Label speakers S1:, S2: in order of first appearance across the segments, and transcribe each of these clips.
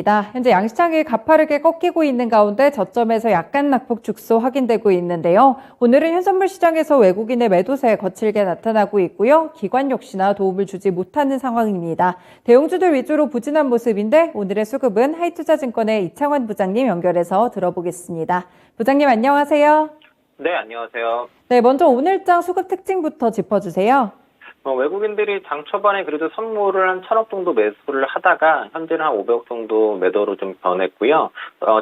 S1: 현재 양시장이 가파르게 꺾이고 있는 가운데 저점에서 약간 낙폭 축소 확인되고 있는데요. 오늘은 현선물 시장에서 외국인의 매도세 거칠게 나타나고 있고요. 기관 역시나 도움을 주지 못하는 상황입니다. 대형주들 위주로 부진한 모습인데 오늘의 수급은 하이투자증권의 이창환 부장님 연결해서 들어보겠습니다. 부장님 안녕하세요.
S2: 네, 안녕하세요.
S1: 네, 먼저 오늘장 수급 특징부터 짚어주세요.
S2: 외국인들이 장 초반에 그래도 선물을 한 1,000억 정도 매수를 하다가 현재는 한 500억 정도 매도로 좀 변했고요.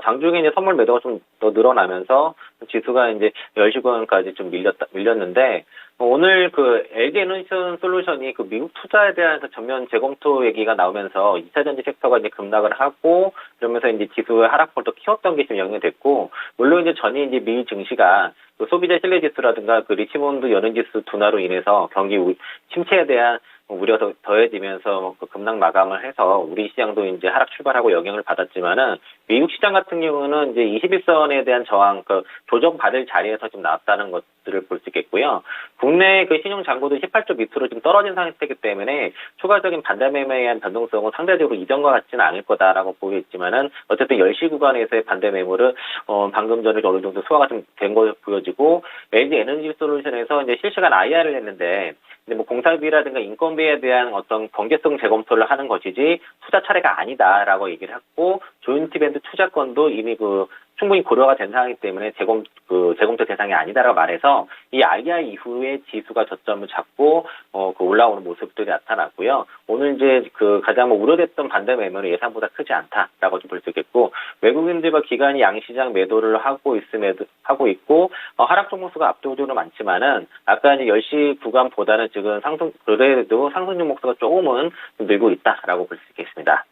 S2: 장중에 이제 선물 매도가 좀 더 늘어나면서 지수가 이제 10시 구간까지 좀 밀렸는데 오늘 그 LG 에너지 솔루션이 그 미국 투자에 대한 전면 재검토 얘기가 나오면서 2차 전지 섹터가 이제 급락을 하고 그러면서 이제 지수의 하락폭을 또 키웠던 게 좀 영향이 됐고 물론 이제 전이 이제 미 증시가 그 소비자 신뢰 지수라든가 그 리치몬드 연은 지수 둔화로 인해서 경기 침체에 대한 우려가 더해지면서 그 급락 마감을 해서 우리 시장도 이제 하락 출발하고 영향을 받았지만은 미국 시장 같은 경우는 이제 21선에 대한 저항, 그 조정받을 자리에서 좀 나왔다는 것들을 볼 수 있겠고요. 국내 그 신용 잔고도 18조 밑으로 좀 떨어진 상태이기 때문에 추가적인 반대 매매에 의한 변동성은 상대적으로 이전과 같지는 않을 거다라고 보이겠지만은 어쨌든 10시 구간에서의 반대 매물은 방금 전에 어느 정도 소화가 좀 된 걸로 보여지고 LG 에너지 솔루션에서 이제 실시간 IR을 했는데 근데 뭐 공사비라든가 인건비에 대한 어떤 경제성 재검토를 하는 것이지 투자 차례가 아니다라고 얘기를 했고 조인트 밴드 투자권도 이미 충분히 고려가 된 상황이기 때문에 재검토 대상이 아니다라고 말해서 이 IR 이후에 지수가 저점을 잡고 올라오는 모습들이 나타났고요. 오늘 이제 가장 우려됐던 반대 매물은 예상보다 크지 않다라고 좀 볼 수 있겠고 외국인들과 기관이 양시장 매도를 하고 있고 하락 종목수가 압도적으로 많지만은 아까 이제 10시 구간보다는 지금 그래도 상승 종목수가 조금은 늘고 있다라고 볼 수 있겠습니다.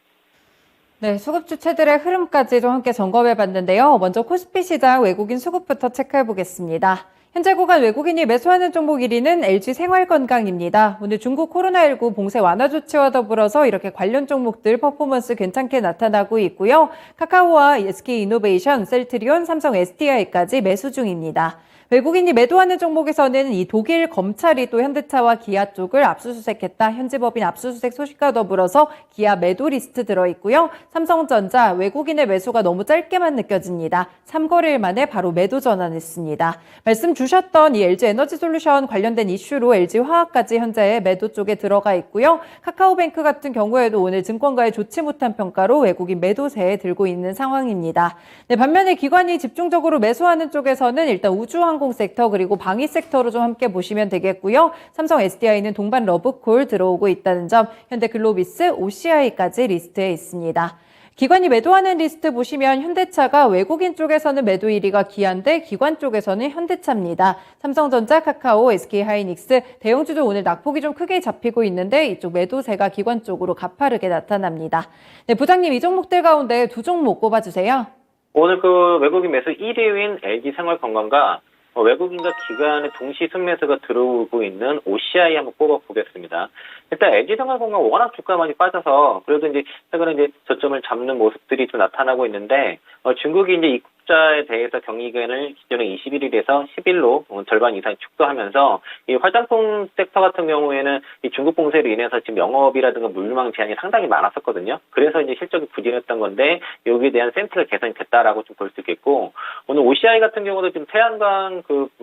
S1: 네, 수급 주체들의 흐름까지 좀 함께 점검해 봤는데요. 먼저 코스피 시장 외국인 수급부터 체크해 보겠습니다. 현재 구간 외국인이 매수하는 종목 1위는 LG 생활건강입니다. 오늘 중국 코로나19 봉쇄 완화 조치와 더불어서 이렇게 관련 종목들 퍼포먼스 괜찮게 나타나고 있고요. 카카오와 SK이노베이션, 셀트리온, 삼성 SDI까지 매수 중입니다. 외국인이 매도하는 종목에서는 이 독일 검찰이 또 현대차와 기아 쪽을 압수수색했다. 현지법인 압수수색 소식과 더불어서 기아 매도 리스트 들어있고요. 삼성전자 외국인의 매수가 너무 짧게만 느껴집니다. 3거래일 만에 바로 매도 전환했습니다. 말씀 주셨던 이 LG 에너지 솔루션 관련된 이슈로 LG 화학까지 현재 매도 쪽에 들어가 있고요. 카카오뱅크 같은 경우에도 오늘 증권가의 좋지 못한 평가로 외국인 매도세에 들고 있는 상황입니다. 네, 반면에 기관이 집중적으로 매수하는 쪽에서는 일단 우주항공 섹터 그리고 방위 섹터로 좀 함께 보시면 되겠고요. 삼성 SDI는 동반 러브콜 들어오고 있다는 점, 현대글로비스, OCI까지 리스트에 있습니다. 기관이 매도하는 리스트 보시면 현대차가 외국인 쪽에서는 매도 1위가 기아인데 기관 쪽에서는 현대차입니다. 삼성전자, 카카오, SK하이닉스, 대형주들 오늘 낙폭이 좀 크게 잡히고 있는데 이쪽 매도세가 기관 쪽으로 가파르게 나타납니다. 네, 부장님 이 종목들 가운데 두 종목 꼽아주세요.
S2: 오늘 외국인 매수 1위인 LG생활건강과 외국인과 기관의 동시 순매수가 들어오고 있는 OCI 한번 꼽아보겠습니다. 일단 LG생활건강 워낙 주가 많이 빠져서 그래도 이제 최근에 이제 저점을 잡는 모습들이 좀 나타나고 있는데 중국이 이제 입국자에 대해서 경위권을 기존에 21일에서 10일로 절반 이상 축소하면서 이 화장품 섹터 같은 경우에는 이 중국 봉쇄로 인해서 지금 영업이라든가 물류망 제한이 상당히 많았었거든요. 그래서 이제 실적이 부진했던 건데 여기에 대한 센트가 개선이 됐다라고 좀 볼 수 있겠고 오늘 OCI 같은 경우도 지금 태양광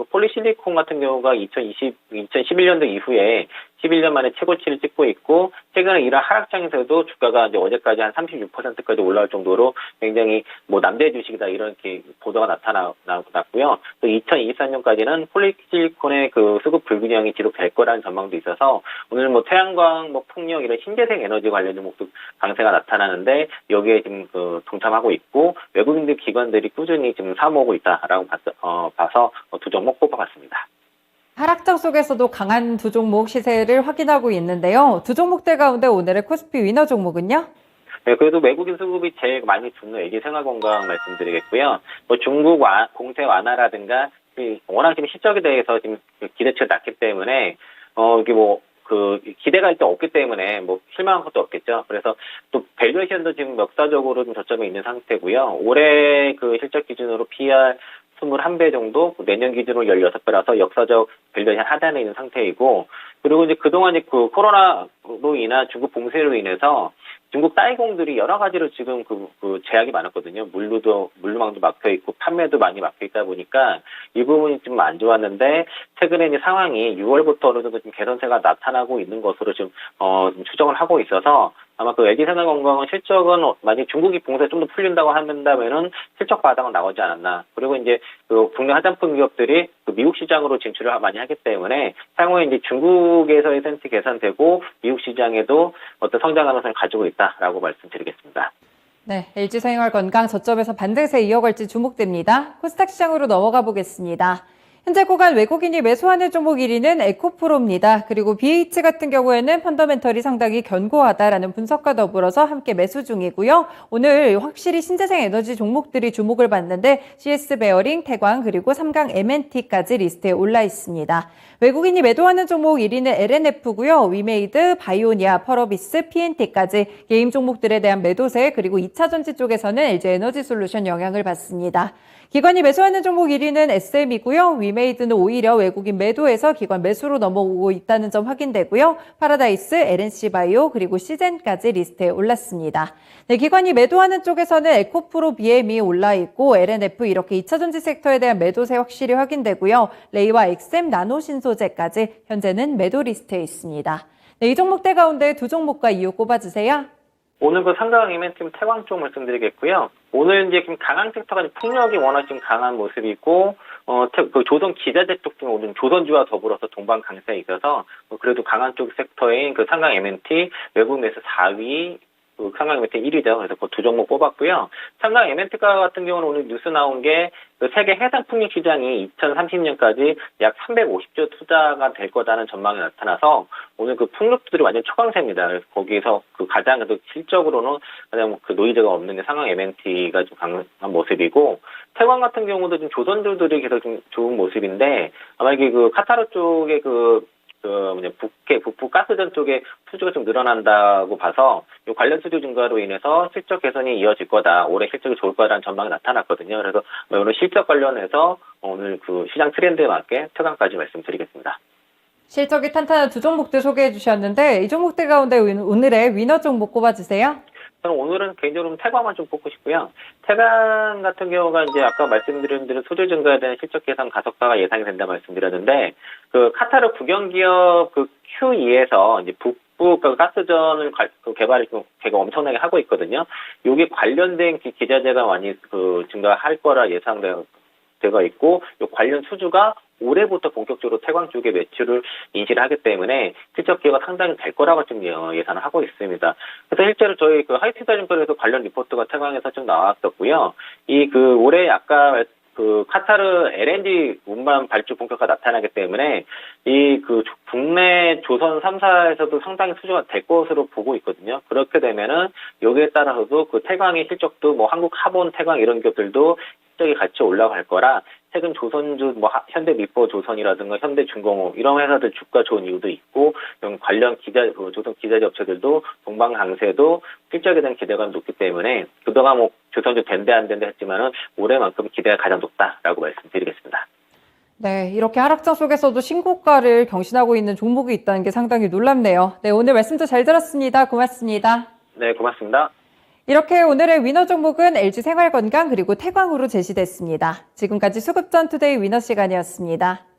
S2: 폴리실리콘 같은 경우가 2011년도 이후에 11년 만에 최고치를 찍고 있고 최근에 이런 하락장에서도 주가가 이제 어제까지 한 36%까지 올라올 정도로 굉장히 남대 주식이다 이런 보도가 나타났고요. 또 2023년까지는 폴리실리콘의 수급 불균형이 지속될 거라는 전망도 있어서 오늘 태양광, 풍력 이런 신재생 에너지 관련 종목도 강세가 나타나는데 여기에 지금 동참하고 있고 외국인들 기관들이 꾸준히 지금 사모으고 있다라고 봐서 두 종목 꼽아봤습니다.
S1: 하락장 속에서도 강한 두 종목 시세를 확인하고 있는데요. 두 종목들 가운데 오늘의 코스피 위너 종목은요?
S2: 네, 그래도 외국인 수급이 제일 많이 주는 LG생활건강 말씀드리겠고요. 중국 공세 완화라든가 워낙 지금 실적에 대해서 지금 기대치가 낮기 때문에 이게 기대가 일단 없기 때문에 실망한 것도 없겠죠. 그래서 또 밸류에이션도 지금 역사적으로 좀 저점에 있는 상태고요. 올해 실적 기준으로 PR 21배 정도, 내년 기준으로 16배라서 역사적 밸류에이션 하단에 있는 상태이고, 그리고 이제 그동안 이제 그 코로나로 인한 중국 봉쇄로 인해서 중국 따이공들이 여러 가지로 지금 그 제약이 많았거든요. 물류망도 막혀 있고 판매도 많이 막혀 있다 보니까 이 부분이 좀 안 좋았는데 최근에 이제 상황이 6월부터 어느 정도 좀 개선세가 나타나고 있는 것으로 좀 추정을 하고 있어서 아마 그 LG생활건강은 실적은 만약 중국이 봉쇄 좀 더 풀린다고 한다면은 실적 바닥은 나오지 않았나. 그리고 이제 그 국내 화장품 기업들이 그 미국 시장으로 진출을 많이 하기 때문에 향후에 이제 중국에서의 센스 개선되고 미국 시장에도 어떤 성장 가능성을 가지고 있다라고 말씀드리겠습니다.
S1: 네, LG생활건강 저점에서 반등세 이어갈지 주목됩니다. 코스닥 시장으로 넘어가 보겠습니다. 현재 구간 외국인이 매수하는 종목 1위는 에코프로입니다. 그리고 BH 같은 경우에는 펀더멘털이 상당히 견고하다라는 분석과 더불어서 함께 매수 중이고요. 오늘 확실히 신재생 에너지 종목들이 주목을 받는데 CS 베어링, 태광 그리고 삼강 M&T까지 리스트에 올라 있습니다. 외국인이 매도하는 종목 1위는 LNF고요. 위메이드, 바이오니아, 펄어비스, PNT까지 게임 종목들에 대한 매도세 그리고 2차 전지 쪽에서는 LG에너지솔루션 영향을 받습니다. 기관이 매수하는 종목 1위는 SM이고요. 위메이드는 오히려 외국인 매도에서 기관 매수로 넘어오고 있다는 점 확인되고요. 파라다이스, LNC바이오 그리고 시젠까지 리스트에 올랐습니다. 네, 기관이 매도하는 쪽에서는 에코프로 BM이 올라 있고 LNF 이렇게 2차 전지 섹터에 대한 매도세 확실히 확인되고요. 레이와 엑셈, 나노신소재까지 현재는 매도 리스트에 있습니다. 네, 이 종목대 가운데 두 종목과 이유 꼽아주세요.
S2: 오늘 그 상강 이벤트 태광 쪽 말씀드리겠고요. 오늘 이제 좀 강한 섹터가 풍력이 워낙 좀 강한 모습이고, 그 조선 기자재 쪽 중 오늘 조선주와 더불어서 동반 강세에 있어서 그래도 강한 쪽 섹터인 그 상강 M&T 외국 매수 4위, 그 상강 M&T 1위죠. 그래서 그 두 종목 뽑았고요. 상강 M&T가 같은 경우는 오늘 뉴스 나온 게 그 세계 해상 풍력 시장이 2030년까지 약 350조 투자가 될 거다는 전망이 나타나서 오늘 그 풍력주들이 완전 초강세입니다. 그래서 거기서 그 가장 그래도 실적으로는 가장 그 노이즈가 없는 게 상강 M&T가 좀 강한 모습이고, 태광 같은 경우도 좀 조선주들이 계속 좀 좋은 모습인데 아마 이게 그 카타르 쪽에 북부 가스전 쪽에 수주가 좀 늘어난다고 봐서 이 관련 수주 증가로 인해서 실적 개선이 이어질 거다. 올해 실적이 좋을 거다라는 전망이 나타났거든요. 그래서 오늘 실적 관련해서 오늘 그 시장 트렌드에 맞게 태광까지 말씀드리겠습니다.
S1: 실적이 탄탄한 두 종목들 소개해 주셨는데 이 종목들 가운데 오늘의 위너 종목 꼽아주세요.
S2: 저는 오늘은 개인적으로 태광만 좀 뽑고 싶고요. 태광 같은 경우가 이제 아까 말씀드린 대로 수주 증가에 대한 실적 개선 가속화가 예상이 된다 말씀드렸는데, 그 카타르 국영기업 그 Q2에서 이제 북부 가스전을 개발을 걔가 엄청나게 하고 있거든요. 여기 관련된 기자재가 많이 그 증가할 거라 예상되어 있고, 요 관련 수주가 올해부터 본격적으로 태광 쪽에 매출을 인지를 하기 때문에 실적 기회가 상당히 될 거라고 좀 예상을 하고 있습니다. 그래서 실제로 저희 그 하이트자증권에서 관련 리포트가 태광에서 좀 나왔었고요. 올해 아까 그 카타르 LNG 운반 발주 본격화 나타나기 때문에 국내 조선 3사에서도 상당히 수주가 될 것으로 보고 있거든요. 그렇게 되면은 여기에 따라서도 그 태광의 실적도 뭐 한국 하본 태광 이런 기업들도 실적이 같이 올라갈 거라 최근 조선주 현대미포 조선이라든가 현대중공업 이런 회사들 주가 좋은 이유도 있고, 관련 조선 기자재 업체들도 동방 강세도 실적에 대한 기대감이 높기 때문에 그동안 조선주 된대 안 된대 했지만은 올해만큼 기대가 가장 높다라고 말씀드리겠습니다.
S1: 네, 이렇게 하락장 속에서도 신고가를 경신하고 있는 종목이 있다는 게 상당히 놀랍네요. 네, 오늘 말씀도 잘 들었습니다. 고맙습니다.
S2: 네, 고맙습니다.
S1: 이렇게 오늘의 위너 종목은 LG생활건강 그리고 태광으로 제시됐습니다. 지금까지 수급전 투데이 위너 시간이었습니다.